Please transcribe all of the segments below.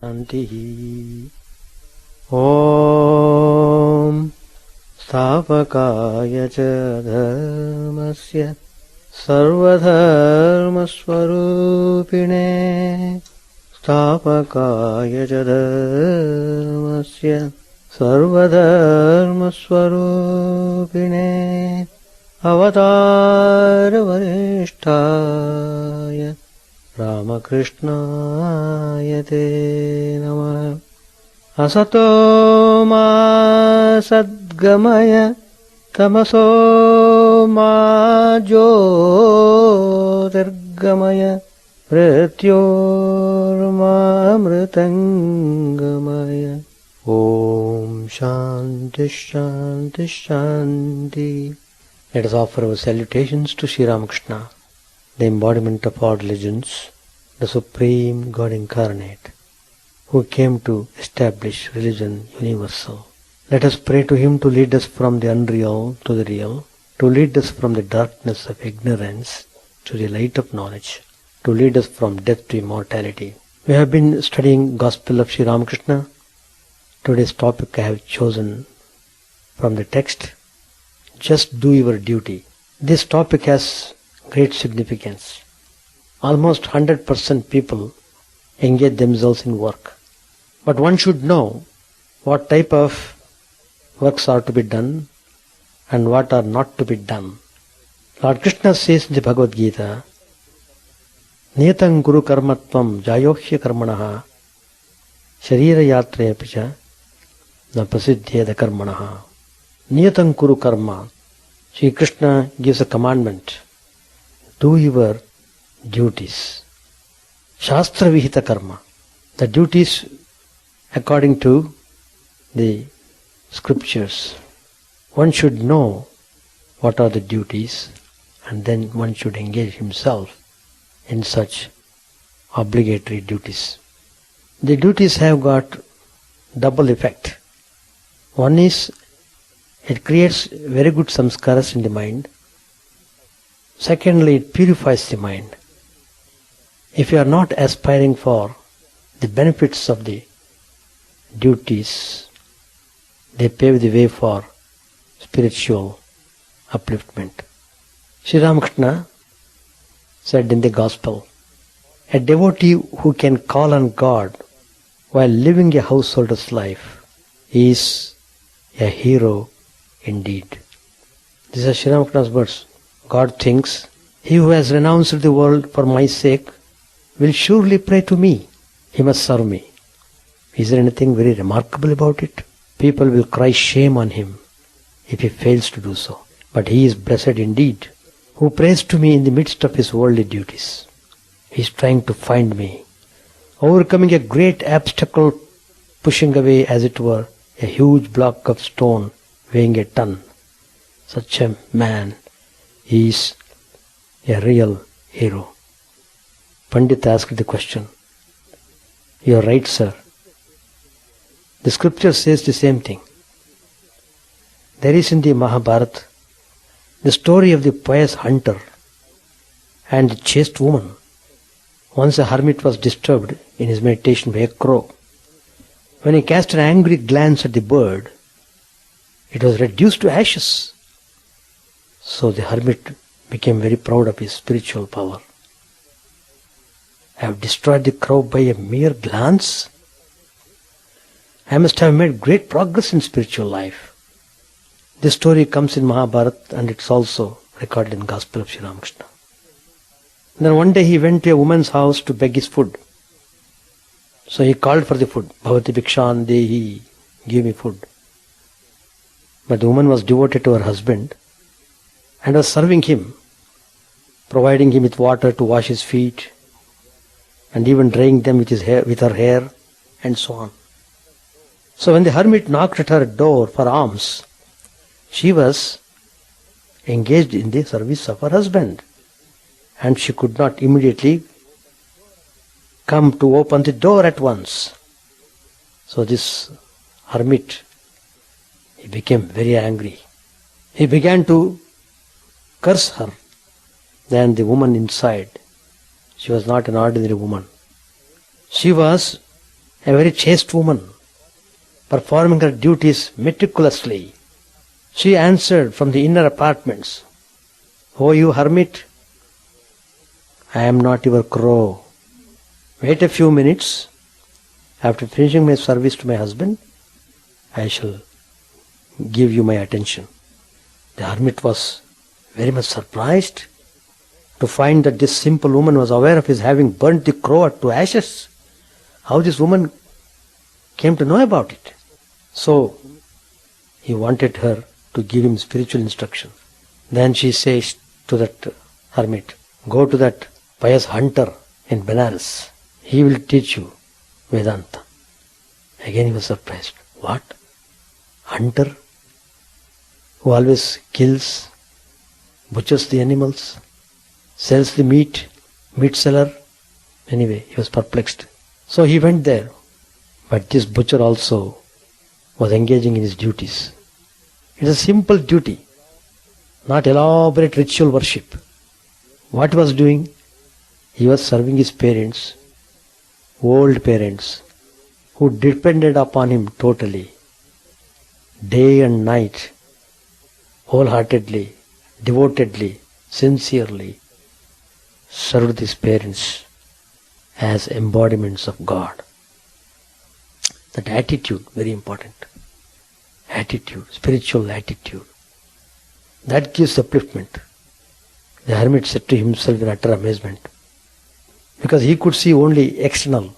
Shanti. Om Sthapakaya cha dharmasya sarvadharmasvarupine Sthapakaya cha dharmasya sarvadharmasvarupine Avatara varishtaya Ramakrishna te namah. Asato ma sadgamaya tamaso ma jyotirgamaya mrityorma amritangamaya. Om Shanti Shanti Shanti. Let us offer our salutations to Sri Ramakrishna, the embodiment of all religions, the Supreme God Incarnate, who came to establish religion universal. Let us pray to Him to lead us from the unreal to the real, to lead us from the darkness of ignorance to the light of knowledge, to lead us from death to immortality. We have been studying Gospel of Sri Ramakrishna. Today's topic I have chosen from the text, Just Do Your Duty. This topic has great significance. Almost 100% people engage themselves in work. But one should know what type of works are to be done and what are not to be done. Lord Krishna says in the Bhagavad Gita, Niyatang Guru Karmatvam Jayohya Karmanaha Sharira Yatre Picha Na Prasiddhyeda Karmanaha. Niyatang Kuru Karma. Sri Krishna gives a commandment. Do your duties. Shastra Vihita Karma. The duties according to the scriptures. One should know what are the duties and then one should engage himself in such obligatory duties. The duties have got double effect. One is it creates very good samskaras in the mind. Secondly, it purifies the mind. If you are not aspiring for the benefits of the duties, they pave the way for spiritual upliftment. Sri Ramakrishna said in the Gospel, a devotee who can call on God while living a householder's life is a hero indeed. These are Sri Ramakrishna's words. God thinks, he who has renounced the world for my sake will surely pray to me. He must serve me. Is there anything very remarkable about it? People will cry shame on him if he fails to do so. But he is blessed indeed, who prays to me in the midst of his worldly duties. He is trying to find me, overcoming a great obstacle, pushing away, as it were, a huge block of stone weighing a ton. Such a man is a real hero. Pandit asked the question. You are right, sir. The scripture says the same thing. There is in the Mahabharata the story of the pious hunter and the chaste woman. Once a hermit was disturbed in his meditation by a crow. When he cast an angry glance at the bird, it was reduced to ashes. So the hermit became very proud of his spiritual power. I have destroyed the crow by a mere glance. I must have made great progress in spiritual life. This story comes in Mahabharata and it's also recorded in the Gospel of Sri Ramakrishna. Then one day he went to a woman's house to beg his food. So he called for the food. Bhavati Bhikshan Dehi, give me food. But the woman was devoted to her husband and was serving him, providing him with water to wash his feet and even drying them with her hair and so on. So when the hermit knocked at her door for alms, she was engaged in the service of her husband and she could not immediately come to open the door at once. So this hermit, he became very angry. He began to curse her. Then the woman inside, she was not an ordinary woman. She was a very chaste woman, performing her duties meticulously. She answered from the inner apartments, "Oh, you hermit, I am not your crow. Wait a few minutes. After finishing my service to my husband, I shall give you my attention." The hermit was very much surprised to find that this simple woman was aware of his having burnt the crow to ashes. How this woman came to know about it. So he wanted her to give him spiritual instruction. Then she says to that hermit, "Go to that pious hunter in Benares. He will teach you Vedanta." Again he was surprised. What? Hunter? Who always kills, butchers the animals, sells the meat seller? Anyway, he was perplexed. So he went there. But this butcher also was engaging in his duties. It is a simple duty, not elaborate ritual worship. What he was doing? He was serving his parents, old parents, who depended upon him totally, day and night, wholeheartedly, devotedly, sincerely, served his parents as embodiments of God. That attitude, very important. Attitude, spiritual attitude. That gives upliftment. The hermit said to himself in utter amazement, because he could see only external.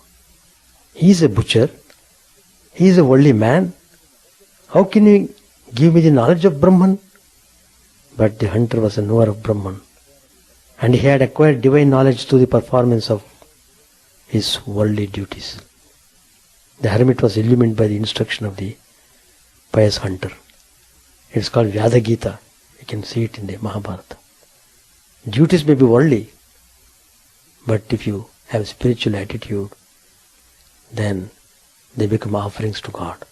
He is a butcher. He is a worldly man. How can he give me the knowledge of Brahman? But the hunter was a knower of Brahman, and he had acquired divine knowledge through the performance of his worldly duties. The hermit was illumined by the instruction of the pious hunter. It is called Vyada Gita. You can see it in the Mahabharata. Duties may be worldly, but if you have a spiritual attitude, then they become offerings to God.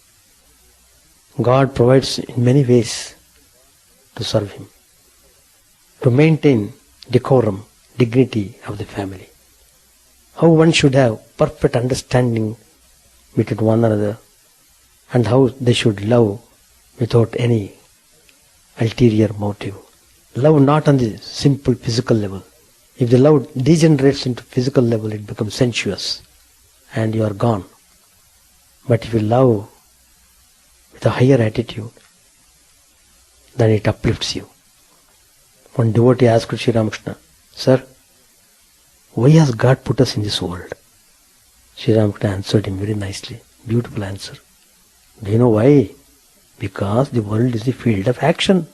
God provides in many ways to serve Him, to maintain decorum, dignity of the family. How one should have perfect understanding between one another, and how they should love without any ulterior motive. Love not on the simple physical level. If the love degenerates into physical level, it becomes sensuous and you are gone. But if you love with a higher attitude, then it uplifts you. One devotee asked Sri Ramakrishna, "Sir, why has God put us in this world?" Sri Ramakrishna answered him very nicely. Beautiful answer. Do you know why? Because the world is the field of action.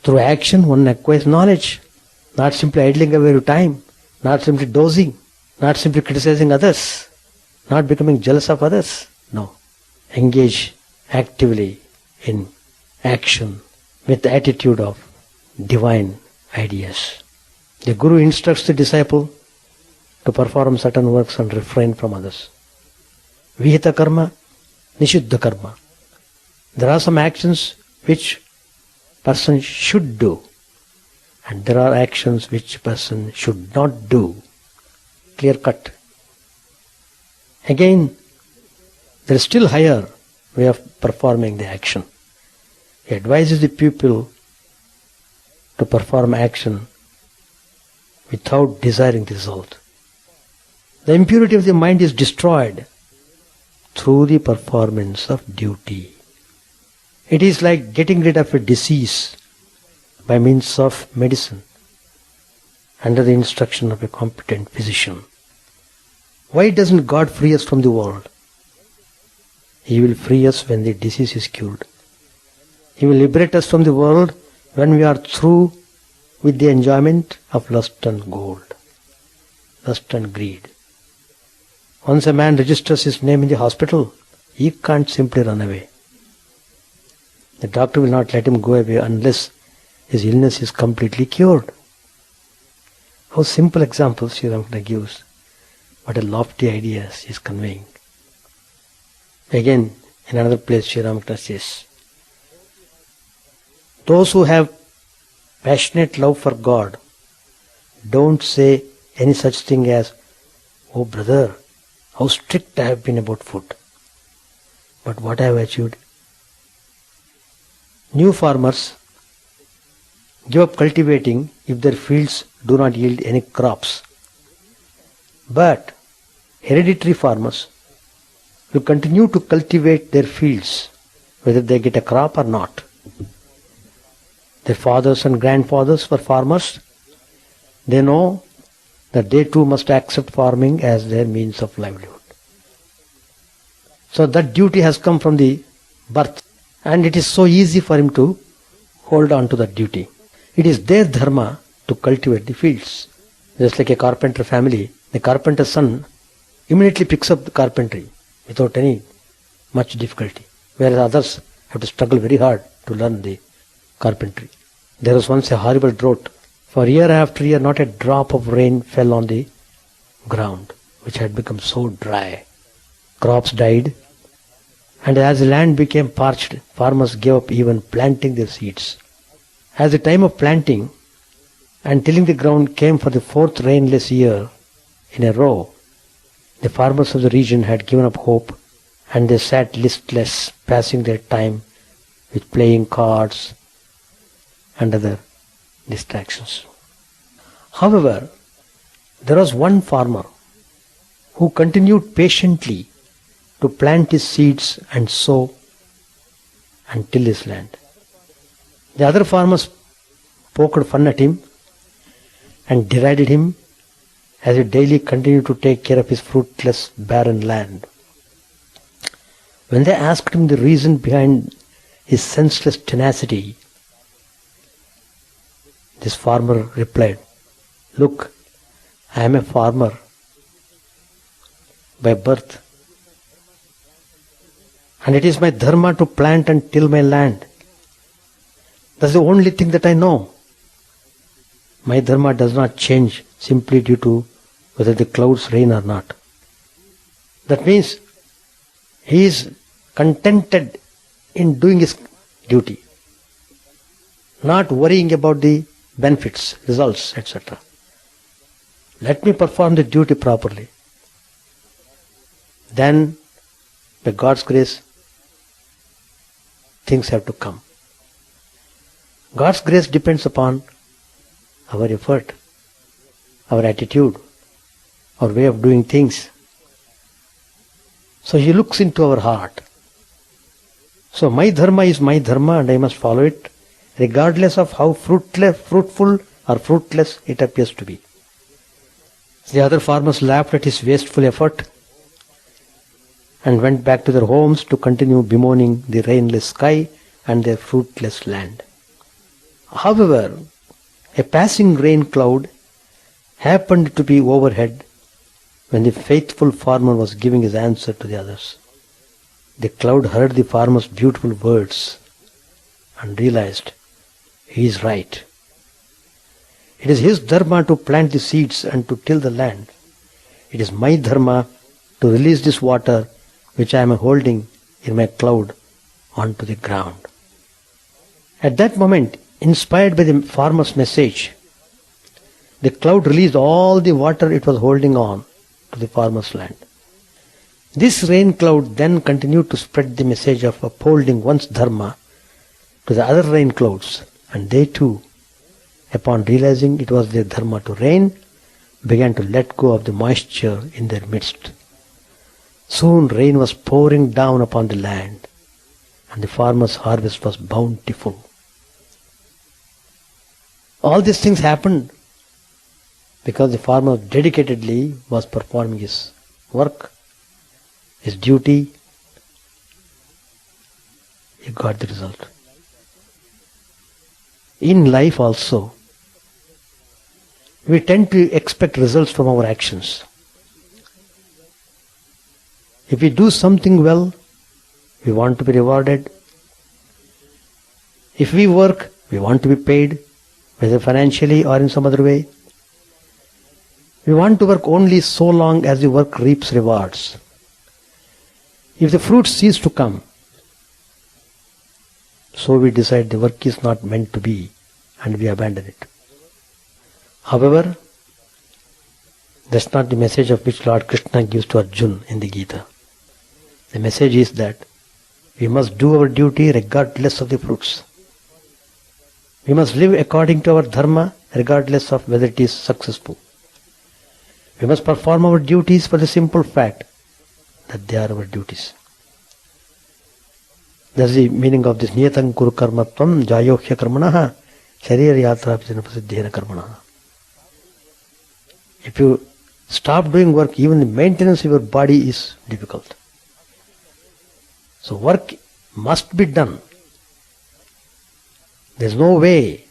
Through action one acquires knowledge. Not simply idling away your time, not simply dozing, not simply criticizing others, not becoming jealous of others. No. Engage actively in action with the attitude of divine ideas. The Guru instructs the disciple to perform certain works and refrain from others. Vihita karma, nishuddha karma. There are some actions which person should do, and there are actions which person should not do. Clear cut. Again, there is still higher way of performing the action. He advises the people to perform action without desiring the result. The impurity of the mind is destroyed through the performance of duty. It is like getting rid of a disease by means of medicine under the instruction of a competent physician. Why doesn't God free us from the world? He will free us when the disease is cured. He will liberate us from the world when we are through with the enjoyment of lust and gold, lust and greed. Once a man registers his name in the hospital, he can't simply run away. The doctor will not let him go away unless his illness is completely cured. How simple examples Sri Ramakrishna gives. What a lofty ideas he is conveying. Again, in another place Sri Ramakrishna says, those who have passionate love for God don't say any such thing as, "Oh brother, how strict I have been about food." But what I have achieved? New farmers give up cultivating if their fields do not yield any crops. But hereditary farmers will continue to cultivate their fields whether they get a crop or not. Their fathers and grandfathers were farmers. They know that they too must accept farming as their means of livelihood. So that duty has come from the birth, and it is so easy for him to hold on to that duty. It is their dharma to cultivate the fields. Just like a carpenter family, the carpenter's son immediately picks up the carpentry without any much difficulty, whereas others have to struggle very hard to learn the carpentry. There was once a horrible drought. For year after year, not a drop of rain fell on the ground, which had become so dry. Crops died, and as the land became parched, farmers gave up even planting their seeds. As the time of planting and tilling the ground came for the fourth rainless year in a row, the farmers of the region had given up hope, and they sat listless, passing their time with playing cards and other distractions. However, there was one farmer who continued patiently to plant his seeds and sow and till his land. The other farmers poked fun at him and derided him as he daily continued to take care of his fruitless, barren land. When they asked him the reason behind his senseless tenacity, this farmer replied, "Look, I am a farmer by birth, and it is my dharma to plant and till my land. That's the only thing that I know. My dharma does not change simply due to whether the clouds rain or not." That means he is contented in doing his duty, not worrying about the benefits, results, etc. Let me perform the duty properly. Then, by God's grace, things have to come. God's grace depends upon our effort, our attitude, our way of doing things. So He looks into our heart. So my dharma is my dharma and I must follow it, regardless of how fruitful or fruitless it appears to be. The other farmers laughed at his wasteful effort and went back to their homes to continue bemoaning the rainless sky and their fruitless land. However, a passing rain cloud happened to be overhead when the faithful farmer was giving his answer to the others. The cloud heard the farmer's beautiful words and realized he is right. It is his dharma to plant the seeds and to till the land. It is my dharma to release this water which I am holding in my cloud onto the ground. At that moment, inspired by the farmer's message, the cloud released all the water it was holding on to the farmer's land. This rain cloud then continued to spread the message of upholding one's dharma to the other rain clouds, and they too, upon realizing it was their dharma to rain, began to let go of the moisture in their midst. Soon rain was pouring down upon the land, and the farmer's harvest was bountiful. All these things happened because the farmer dedicatedly was performing his work, his duty. He got the result. In life also, we tend to expect results from our actions. If we do something well, we want to be rewarded. If we work, we want to be paid, whether financially or in some other way. We want to work only so long as the work reaps rewards. If the fruits cease to come, so we decide the work is not meant to be and we abandon it. However, that's not the message of which Lord Krishna gives to Arjuna in the Gita. The message is that We must do our duty regardless of the fruits. We must live according to our dharma regardless of whether it is successful. We must perform our duties for the simple fact that they are our duties. That's the meaning of this niyatam kuru karmatvam jayohya karmanaha sharira yatra prasidhena karmanaha. If you stop doing work, even the maintenance of your body is difficult. So work must be done. There is no way.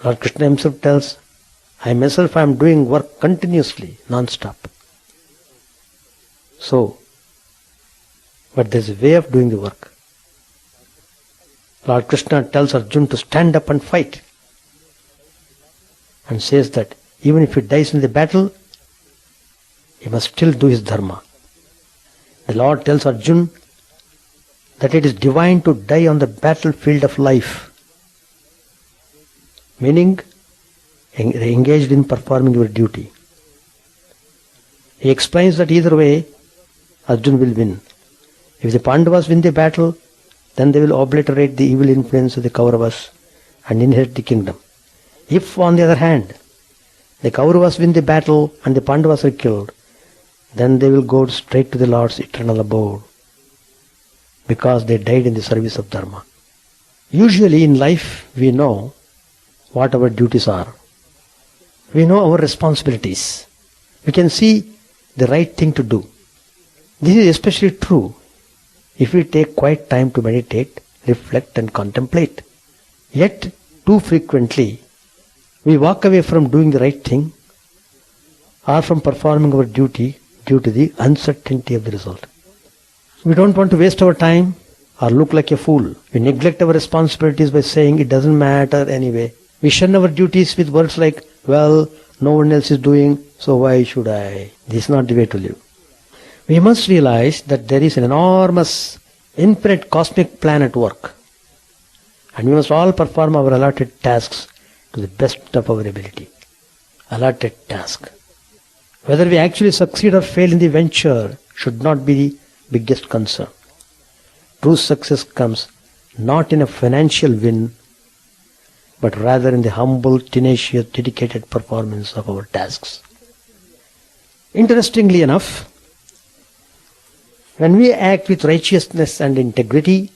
Lord Krishna himself tells, I myself am doing work continuously, non-stop. So, but there is a way of doing the work. Lord Krishna tells Arjuna to stand up and fight, and says that even if he dies in the battle, he must still do his dharma. The Lord tells Arjuna that it is divine to die on the battlefield of life, meaning engaged in performing your duty. He explains that either way, Arjuna will win. If the Pandavas win the battle, then they will obliterate the evil influence of the Kauravas and inherit the kingdom. If, on the other hand, the Kauravas win the battle and the Pandavas are killed, then they will go straight to the Lord's eternal abode, because they died in the service of Dharma. Usually in life we know what our duties are. We know our responsibilities. We can see the right thing to do. This is especially true if we take quiet time to meditate, reflect and contemplate. Yet, too frequently, we walk away from doing the right thing or from performing our duty due to the uncertainty of the result. We don't want to waste our time or look like a fool. We neglect our responsibilities by saying it doesn't matter anyway. We shun our duties with words like, well, no one else is doing, so why should I? This is not the way to live. We must realize that there is an enormous, infinite cosmic plan at work, and we must all perform our allotted tasks to the best of our ability. Allotted task. Whether we actually succeed or fail in the venture should not be the biggest concern. True success comes not in a financial win, but rather in the humble, tenacious, dedicated performance of our tasks. Interestingly enough, when we act with righteousness and integrity,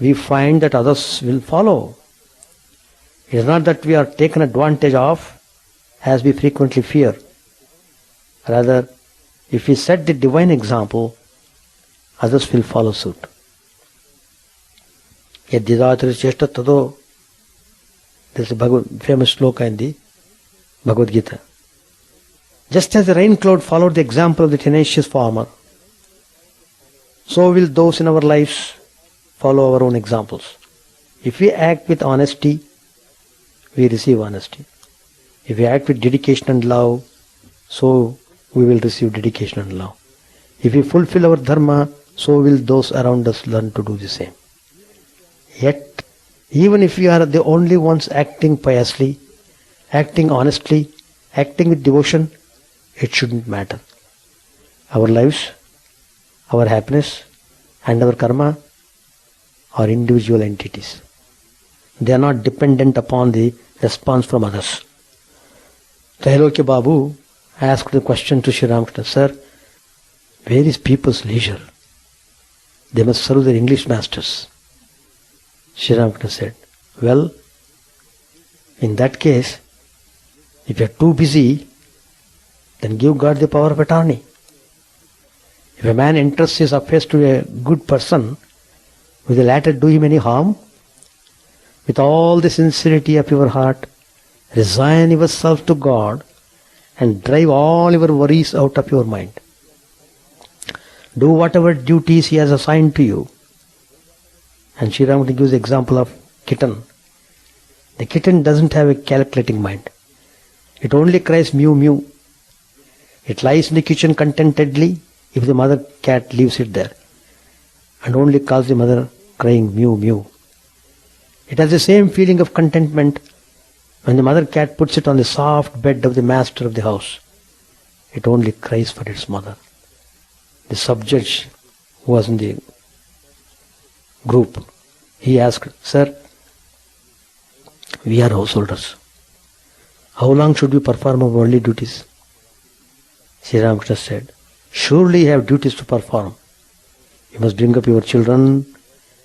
we find that others will follow. It is not that we are taken advantage of, as we frequently fear. Rather, if we set the divine example, others will follow suit. Yadidhatari cheshta tado. This is a famous sloka in the Bhagavad Gita. Just as the rain cloud followed the example of the tenacious farmer, so will those in our lives follow our own examples. If we act with honesty, we receive honesty. If we act with dedication and love, so we will receive dedication and love. If we fulfill our dharma, so will those around us learn to do the same. Yet, even if we are the only ones acting piously, acting honestly, acting with devotion, it shouldn't matter. Our lives, our happiness and our karma are individual entities. They are not dependent upon the response from others. Trailokya Babu asked the question to Sri Ramakrishna, Sir, where is people's leisure? They must serve their English masters. Sri Ramakrishna said, well, in that case, if you are too busy, then give God the power of attorney. If a man entrusts his affairs to a good person, will the latter do him any harm? With all the sincerity of your heart, resign yourself to God and drive all your worries out of your mind. Do whatever duties He has assigned to you. And Sri Ramakrishna gives the example of kitten. The kitten doesn't have a calculating mind. It only cries mew mew. It lies in the kitchen contentedly if the mother cat leaves it there, and only calls the mother crying mew mew. It has the same feeling of contentment when the mother cat puts it on the soft bed of the master of the house. It only cries for its mother. The subject who was in the group, he asked, "Sir, we are householders. How long should we perform our worldly duties?" Sri Ramakrishna said, "Surely you have duties to perform. You must bring up your children,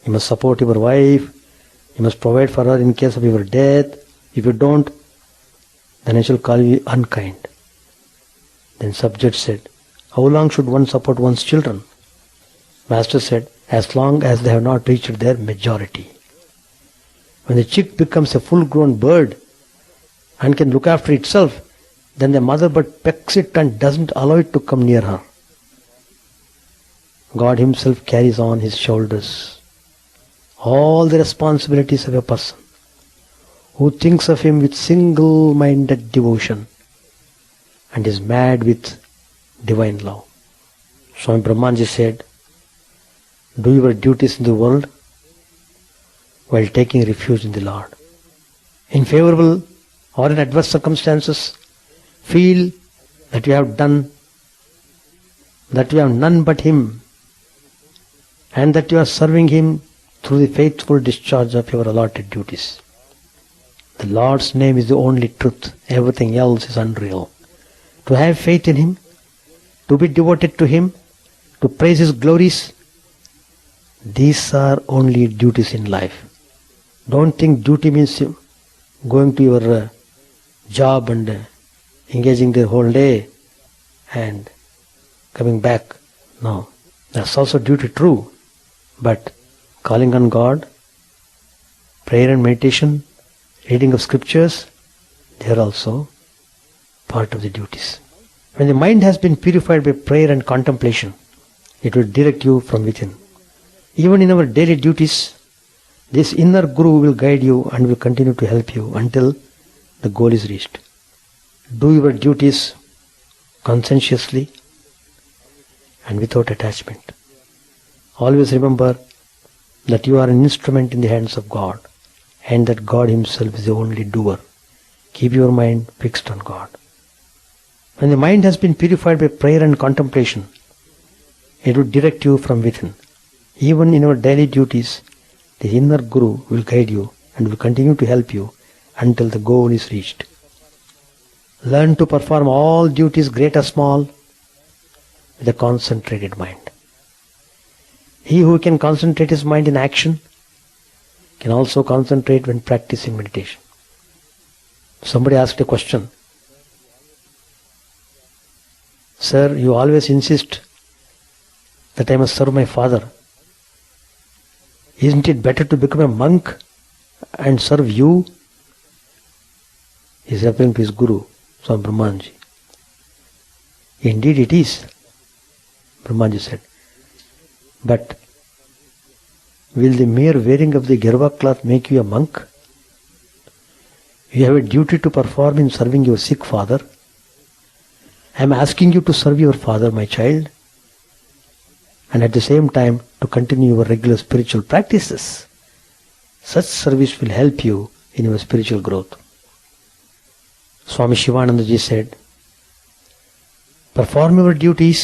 you must support your wife, you must provide for her in case of your death. If you don't, then I shall call you unkind." Then subject said, "How long should one support one's children?" Master said, "As long as they have not reached their majority. When the chick becomes a full-grown bird and can look after itself, then the mother bird pecks it and doesn't allow it to come near her. God himself carries on his shoulders all the responsibilities of a person who thinks of him with single-minded devotion and is mad with divine love." Swami Brahmanji said, "Do your duties in the world while taking refuge in the Lord. In favorable or in adverse circumstances, feel that you have none but Him, and that you are serving Him through the faithful discharge of your allotted duties. The Lord's name is the only truth. Everything else is unreal. To have faith in Him, to be devoted to Him, to praise His glories, these are only duties in life. Don't think duty means going to your job and engaging the whole day and coming back. No, that's also duty true. But calling on God, prayer and meditation, reading of scriptures, they are also part of the duties. When the mind has been purified by prayer and contemplation, it will direct you from within. Even in our daily duties, this inner Guru will guide you and will continue to help you until the goal is reached. Do your duties conscientiously and without attachment. Always remember that you are an instrument in the hands of God and that God Himself is the only doer. Keep your mind fixed on God. When the mind has been purified by prayer and contemplation, it will direct you from within. Even in our daily duties, the inner Guru will guide you and will continue to help you until the goal is reached. Learn to perform all duties, great or small, with a concentrated mind. He who can concentrate his mind in action can also concentrate when practicing meditation. Somebody asked a question. "Sir, you always insist that I must serve my father. Isn't it better to become a monk and serve you?" He is referring to his Guru, Swami Brahmanji. "Indeed it is," Brahmanji said. "But will the mere wearing of the Gerva cloth make you a monk? You have a duty to perform in serving your sick father. I am asking you to serve your father, my child, and at the same time to continue your regular spiritual practices. Such service will help you in your spiritual growth." Swami Chidananda ji said, "Perform your duties,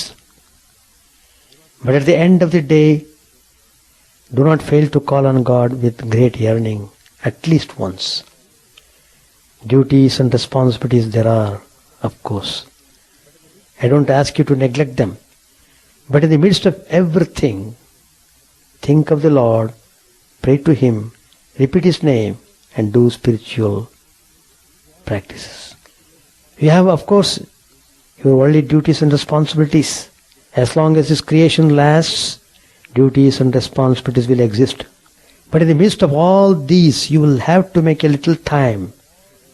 but at the end of the day, do not fail to call on God with great yearning at least once. Duties and responsibilities there are, of course. I don't ask you to neglect them. But in the midst of everything, think of the Lord, pray to Him, repeat His name, and do spiritual practices. You have, of course, your worldly duties and responsibilities. As long as this creation lasts, duties and responsibilities will exist. But in the midst of all these, you will have to make a little time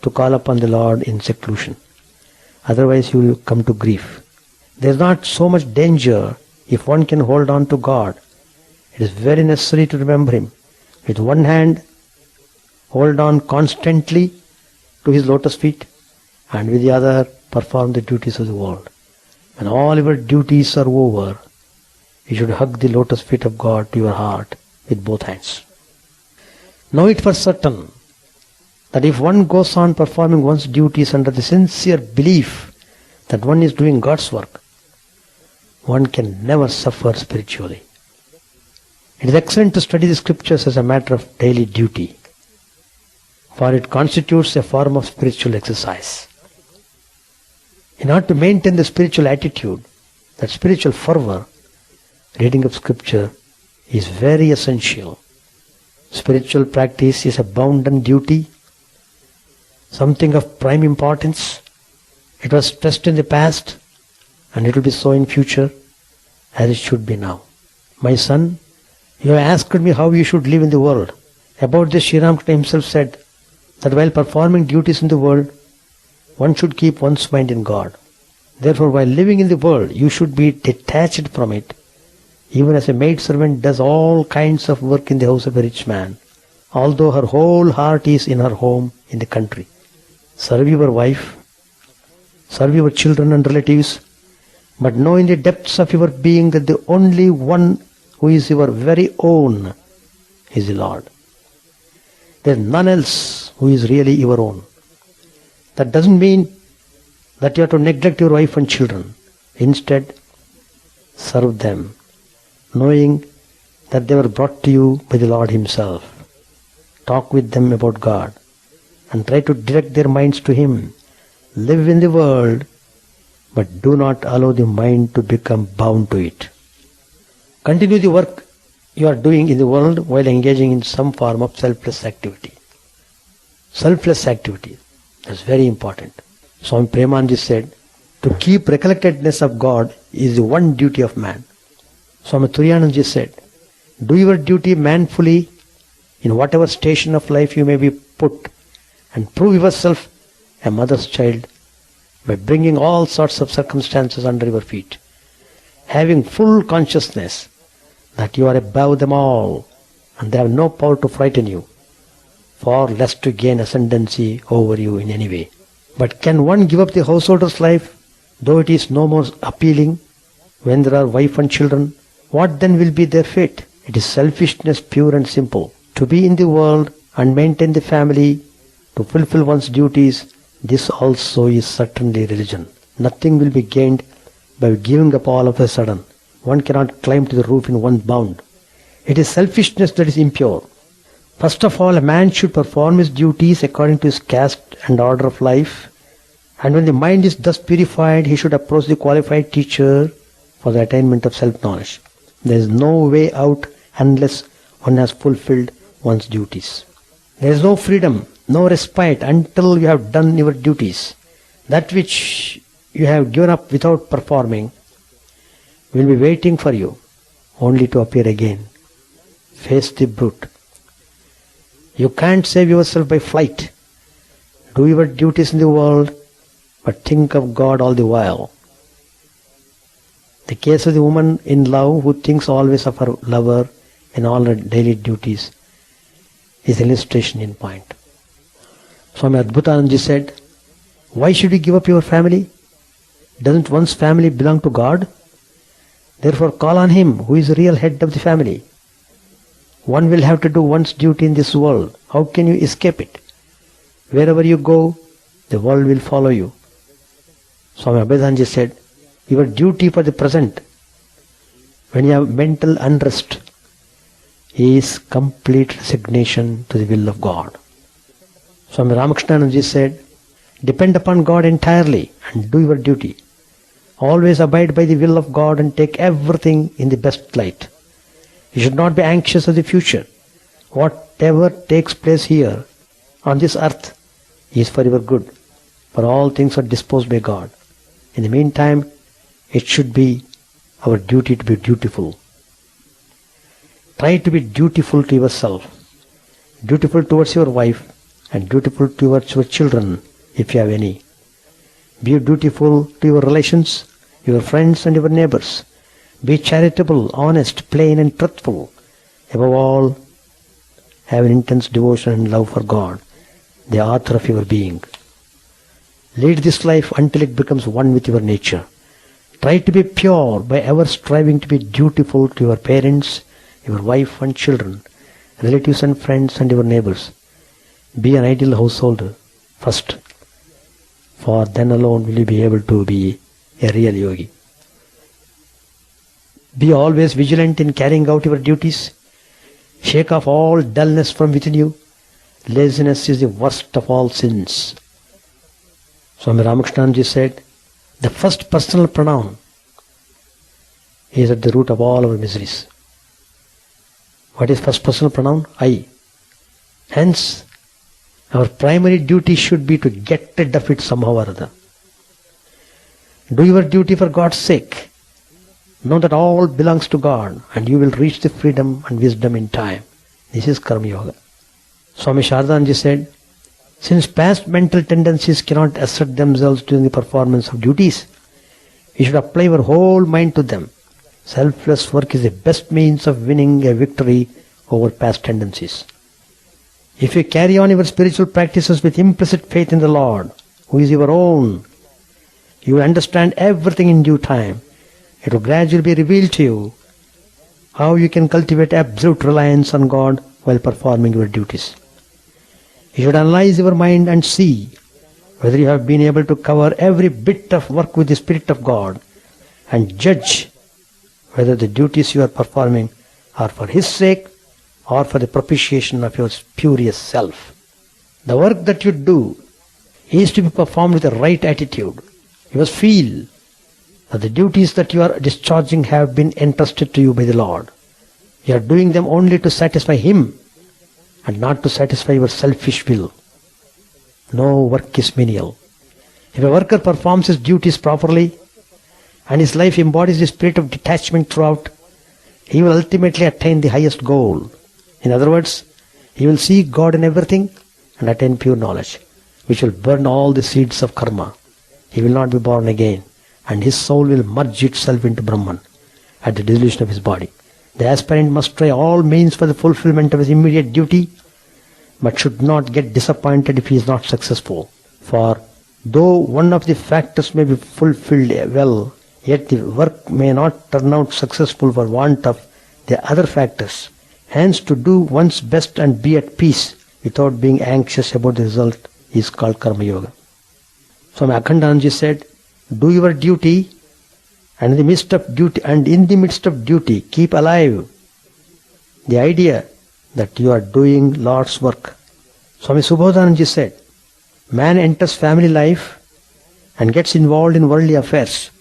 to call upon the Lord in seclusion. Otherwise, you will come to grief. There is not so much danger if one can hold on to God. It is very necessary to remember Him. With one hand, hold on constantly to His lotus feet, and with the other, perform the duties of the world. When all your duties are over, you should hug the lotus feet of God to your heart with both hands. Know it for certain that if one goes on performing one's duties under the sincere belief that one is doing God's work, one can never suffer spiritually. It is excellent to study the scriptures as a matter of daily duty, for it constitutes a form of spiritual exercise. In order to maintain the spiritual attitude, that spiritual fervor, reading of scripture is very essential. Spiritual practice is a bounden duty, something of prime importance. It was stressed in the past, and it will be so in future, as it should be now. My son, you have asked me how you should live in the world. About this, Sri Ramakrishna himself said that while performing duties in the world, one should keep one's mind in God. Therefore, while living in the world, you should be detached from it, even as a maidservant does all kinds of work in the house of a rich man, although her whole heart is in her home in the country. Serve your wife, serve your children and relatives, but know in the depths of your being that the only one who is your very own is the Lord. There is none else who is really your own. That doesn't mean that you have to neglect your wife and children. Instead, serve them, knowing that they were brought to you by the Lord Himself. Talk with them about God and try to direct their minds to Him. Live in the world, but do not allow the mind to become bound to it. Continue the work you are doing in the world while engaging in some form of selfless activity. Selfless activity, that's very important. Swami Premanji said, to keep recollectedness of God is the one duty of man. Swami Turiyananji said, do your duty manfully in whatever station of life you may be put, and prove yourself a mother's child by bringing all sorts of circumstances under your feet, having full consciousness that you are above them all and they have no power to frighten you, far less to gain ascendancy over you in any way. But can one give up the householder's life, though it is no more appealing, when there are wife and children? What then will be their fate? It is selfishness pure and simple. To be in the world and maintain the family, to fulfill one's duties, this also is certainly religion. Nothing will be gained by giving up all of a sudden. One cannot climb to the roof in one bound. It is selfishness that is impure. First of all, a man should perform his duties according to his caste and order of life, and when the mind is thus purified, he should approach the qualified teacher for the attainment of self-knowledge. There is no way out unless one has fulfilled one's duties. There is no freedom, no respite until you have done your duties. That which you have given up without performing will be waiting for you, only to appear again. Face the brute. You can't save yourself by flight. Do your duties in the world, but think of God all the while. The case of the woman in love who thinks always of her lover in all her daily duties is illustration in point. Swami Adbhutanandaji said, why should you give up your family? Doesn't one's family belong to God? Therefore call on Him who is the real head of the family. One will have to do one's duty in this world. How can you escape it? Wherever you go, the world will follow you. Swami Abhedanji said, your duty for the present, when you have mental unrest, is complete resignation to the will of God. Swami Ramakrishna said, depend upon God entirely and do your duty. Always abide by the will of God and take everything in the best light. You should not be anxious of the future. Whatever takes place here on this earth is for your good, for all things are disposed by God. In the meantime, it should be our duty to be dutiful. Try to be dutiful to yourself, dutiful towards your wife, and dutiful towards your children, if you have any. Be dutiful to your relations, your friends and your neighbors. Be charitable, honest, plain and truthful. Above all, have an intense devotion and love for God, the author of your being. Lead this life until it becomes one with your nature. Try to be pure by ever striving to be dutiful to your parents, your wife and children, relatives and friends and your neighbors. Be an ideal householder first, for then alone will you be able to be a real yogi. Be always vigilant in carrying out your duties. Shake off all dullness from within you. Laziness is the worst of all sins. Swami Ramakrishna said, the first personal pronoun is at the root of all our miseries. What is first personal pronoun? I. Hence, our primary duty should be to get rid of it somehow or other. Do your duty for God's sake. Know that all belongs to God and you will reach the freedom and wisdom in time. This is Karma Yoga. Swami Chidananda said, since past mental tendencies cannot assert themselves during the performance of duties, we should apply our whole mind to them. Selfless work is the best means of winning a victory over past tendencies. If you carry on your spiritual practices with implicit faith in the Lord, who is your own, you will understand everything in due time. It will gradually be revealed to you how you can cultivate absolute reliance on God while performing your duties. You should analyze your mind and see whether you have been able to cover every bit of work with the Spirit of God and judge whether the duties you are performing are for His sake or for the propitiation of your spurious self. The work that you do is to be performed with the right attitude. You must feel that the duties that you are discharging have been entrusted to you by the Lord. You are doing them only to satisfy Him and not to satisfy your selfish will. No work is menial. If a worker performs his duties properly and his life embodies the spirit of detachment throughout, he will ultimately attain the highest goal. In other words, he will see God in everything and attain pure knowledge, which will burn all the seeds of karma. He will not be born again, and his soul will merge itself into Brahman at the dissolution of his body. The aspirant must try all means for the fulfillment of his immediate duty, but should not get disappointed if he is not successful. For though one of the factors may be fulfilled well, yet the work may not turn out successful for want of the other factors. Hence, to do one's best and be at peace without being anxious about the result is called Karma Yoga. Swami Akhandanji said, do your duty, and in the midst of duty, keep alive the idea that you are doing Lord's work. Swami Subodhananji said, man enters family life and gets involved in worldly affairs.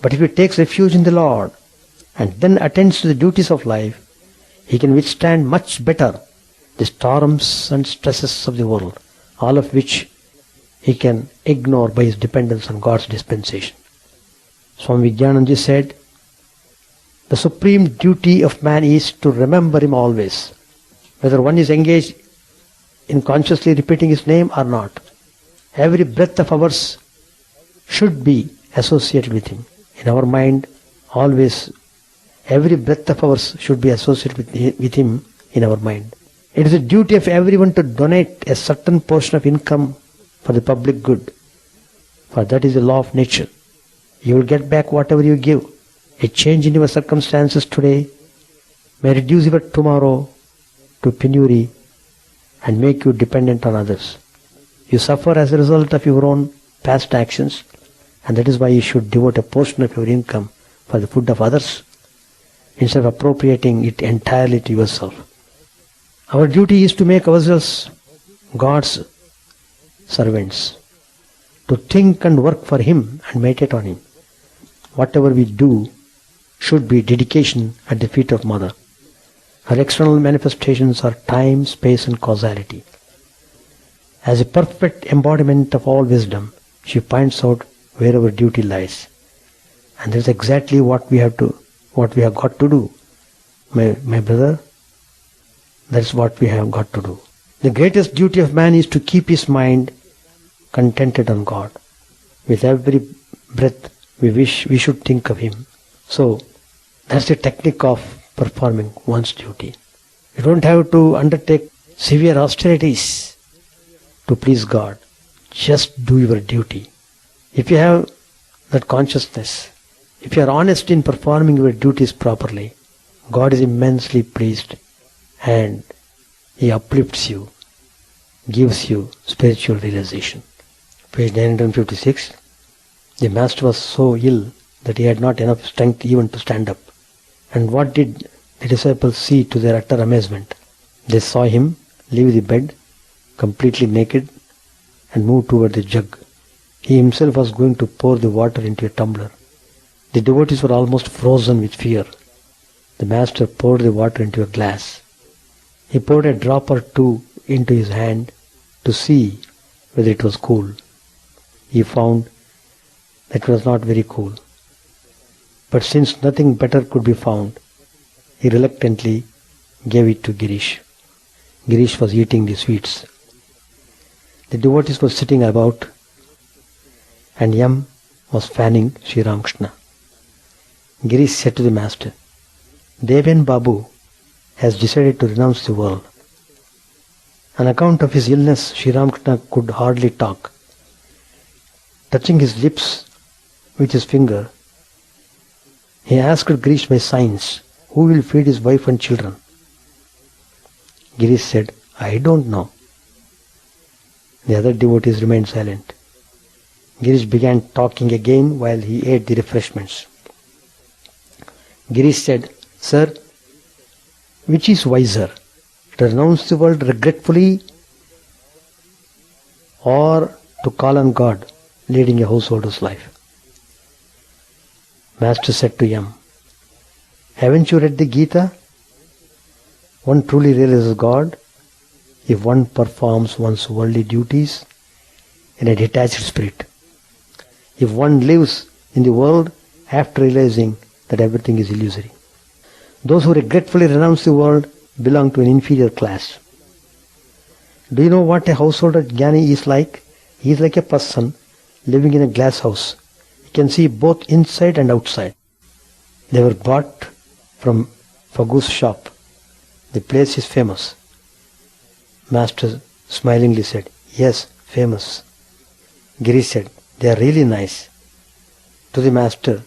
But if he takes refuge in the Lord and then attends to the duties of life, he can withstand much better the storms and stresses of the world, all of which he can ignore by his dependence on God's dispensation. Swami Vivekananda said, the supreme duty of man is to remember him always, whether one is engaged in consciously repeating his name or not. Every breath of ours should be associated with him. In our mind, always, every breath of ours should be associated with him in our mind. It is the duty of everyone to donate a certain portion of income for the public good, for that is the law of nature. You will get back whatever you give. A change in your circumstances today may reduce your tomorrow to penury and make you dependent on others. You suffer as a result of your own past actions, and that is why you should devote a portion of your income for the food of others instead of appropriating it entirely to yourself. Our duty is to make ourselves God's servants, to think and work for Him and meditate on Him. Whatever we do should be dedication at the feet of Mother. Her external manifestations are time, space and causality. As a perfect embodiment of all wisdom, she points out where our duty lies. And that is exactly what we have got to do. My brother, that is what we have got to do. The greatest duty of man is to keep his mind contented on God. With every breath we should think of Him. So, that's the technique of performing one's duty. You don't have to undertake severe austerities to please God. Just do your duty. If you have that consciousness, if you are honest in performing your duties properly, God is immensely pleased and He uplifts you, gives you spiritual realization. Page 956. The master was so ill that he had not enough strength even to stand up. And what did The disciples see to their utter amazement. They saw him leave the bed, completely naked, and move toward the jug. He himself was going to pour the water into a tumbler. The devotees were almost frozen with fear. The master poured the water into a glass. He poured a drop or two into his hand to see whether it was cool. He found that it was not very cool. But since nothing better could be found, he reluctantly gave it to Girish. Girish was eating the sweets. The devotees were sitting about, and Yam was fanning Sri Ramakrishna. Girish said to the master, Devan Babu has decided to renounce the world. On account of his illness, Sri Ramakrishna could hardly talk. Touching his lips with his finger, he asked Girish by signs, who will feed his wife and children? Girish said, I don't know. The other devotees remained silent. Girish began talking again while he ate the refreshments. Girish said, Sir, which is wiser, to renounce the world regretfully or to call on God, leading a householder's life? Master said to Yam, haven't you read the Gita? One truly realizes God if one performs one's worldly duties in a detached spirit. If one lives in the world after realizing that everything is illusory. Those who regretfully renounce the world belong to an inferior class. Do you know what a householder jnani is like? He is like a person living in a glass house. He can see both inside and outside. They were bought from Fagu's shop. The place is famous. Master smilingly said, yes, famous. Girish said, they are really nice. To the master,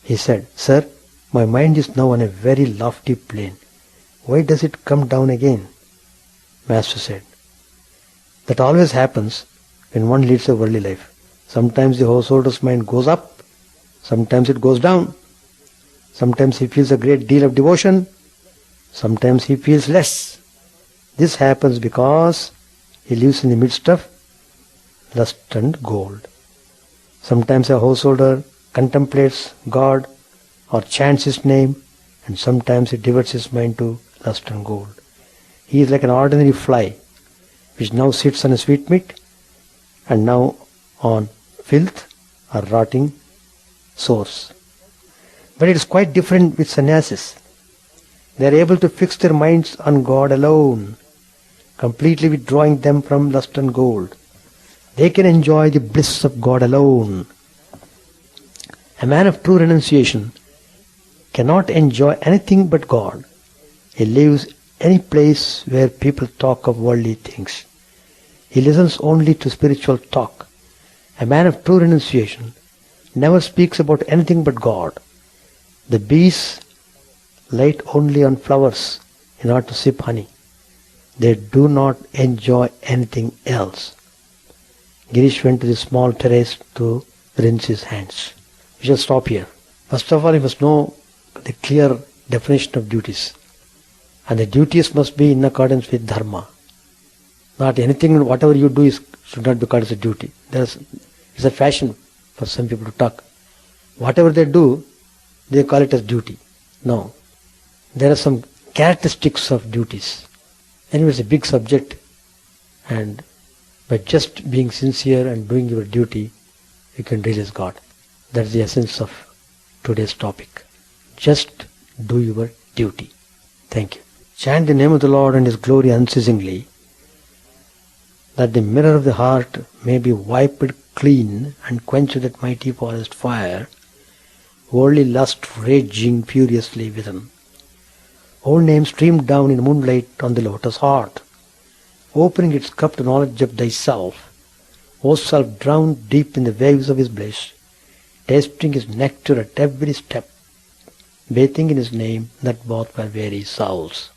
he said, Sir, my mind is now on a very lofty plane. Why does it come down again? Master said, that always happens when one leads a worldly life. Sometimes the householder's mind goes up, sometimes it goes down. Sometimes he feels a great deal of devotion, sometimes he feels less. This happens because he lives in the midst of lust and gold. Sometimes a householder contemplates God or chants His name, and sometimes he diverts his mind to lust and gold. He is like an ordinary fly, which now sits on a sweetmeat and now on filth or rotting sores. But it is quite different with sannyasis. They are able to fix their minds on God alone, completely withdrawing them from lust and gold. They can enjoy the bliss of God alone. A man of true renunciation cannot enjoy anything but God. He lives any place where people talk of worldly things. He listens only to spiritual talk. A man of true renunciation never speaks about anything but God. The bees light only on flowers in order to sip honey. They do not enjoy anything else. Girish went to the small terrace to rinse his hands. We shall stop here. First of all, you must know the clear definition of duties. And the duties must be in accordance with dharma. Not anything, whatever you do should not be called as a duty. It's a fashion for some people to talk. Whatever they do, they call it as duty. No. There are some characteristics of duties. Anyway, it's a big subject, and by just being sincere and doing your duty, you can realize God. That's the essence of today's topic. Just do your duty. Thank you. Chant the name of the Lord and His glory unceasingly, that the mirror of the heart may be wiped clean and quench that mighty forest fire, worldly lust raging furiously within. Old name streamed down in moonlight on the lotus heart, opening its cup to knowledge of thyself, O self drowned deep in the waves of His bliss, tasting His nectar at every step, bathing in His name that both were weary souls.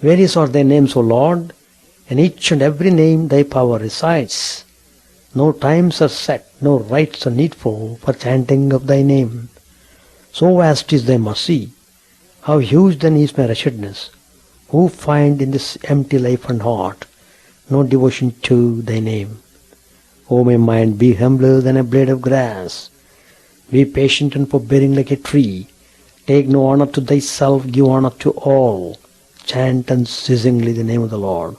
Various are thy names, O Lord, in each and every name thy power resides. No times are set, no rites are needful for chanting of thy name. So vast is thy mercy, How huge then is my wretchedness, who find in this empty life and heart no devotion to thy name. O my mind, be humbler than a blade of grass. Be patient and forbearing like a tree. Take no honor to thyself, give honor to all. Chant unceasingly the name of the Lord.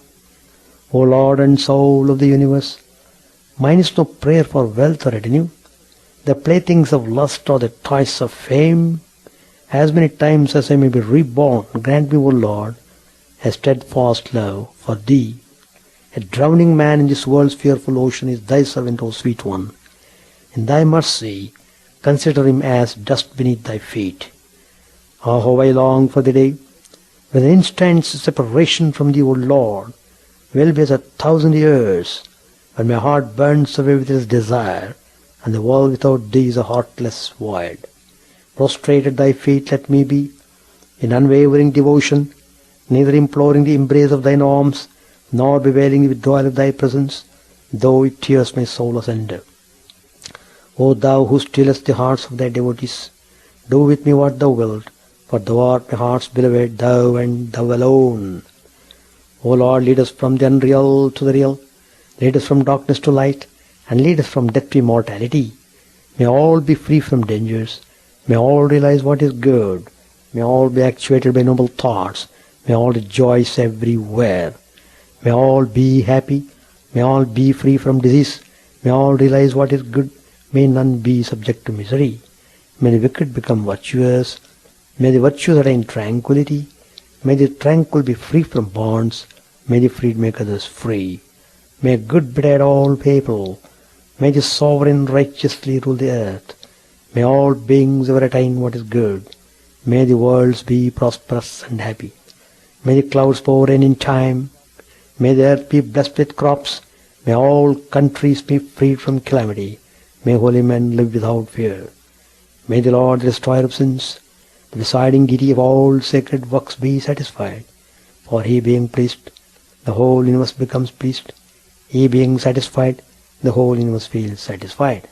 O Lord and soul of the universe, mine is no prayer for wealth or retinue, the playthings of lust or the toys of fame. As many times as I may be reborn, grant me, O Lord, a steadfast love for thee. A drowning man in this world's fearful ocean is thy servant, O sweet one. In thy mercy, consider him as dust beneath thy feet. Ah, how I long for the day when an instant's separation from thee, O Lord, will be as 1,000 years, when my heart burns away with its desire, and the world without thee is a heartless void. Prostrate at thy feet let me be, in unwavering devotion, neither imploring the embrace of thine arms, nor bewailing the withdrawal of thy presence, though it tears my soul asunder. O thou who stillest the hearts of thy devotees, do with me what thou wilt, for thou art my heart's beloved, thou and thou alone. O Lord, lead us from the unreal to the real, lead us from darkness to light, and lead us from death to immortality. May all be free from dangers, may all realize what is good, may all be actuated by noble thoughts, may all rejoice everywhere. May all be happy, may all be free from disease, may all realize what is good, may none be subject to misery. May the wicked become virtuous, may the virtuous attain tranquility, may the tranquil be free from bonds, may the freed make others free. May good betide all people, may the sovereign righteously rule the earth, may all beings ever attain what is good, may the worlds be prosperous and happy, may the clouds pour rain in time, may the earth be blessed with crops, may all countries be freed from calamity, may holy men live without fear. May the Lord, the destroyer of sins, the presiding deity of all sacred works, be satisfied. For he being pleased, the whole universe becomes pleased. He being satisfied, the whole universe feels satisfied.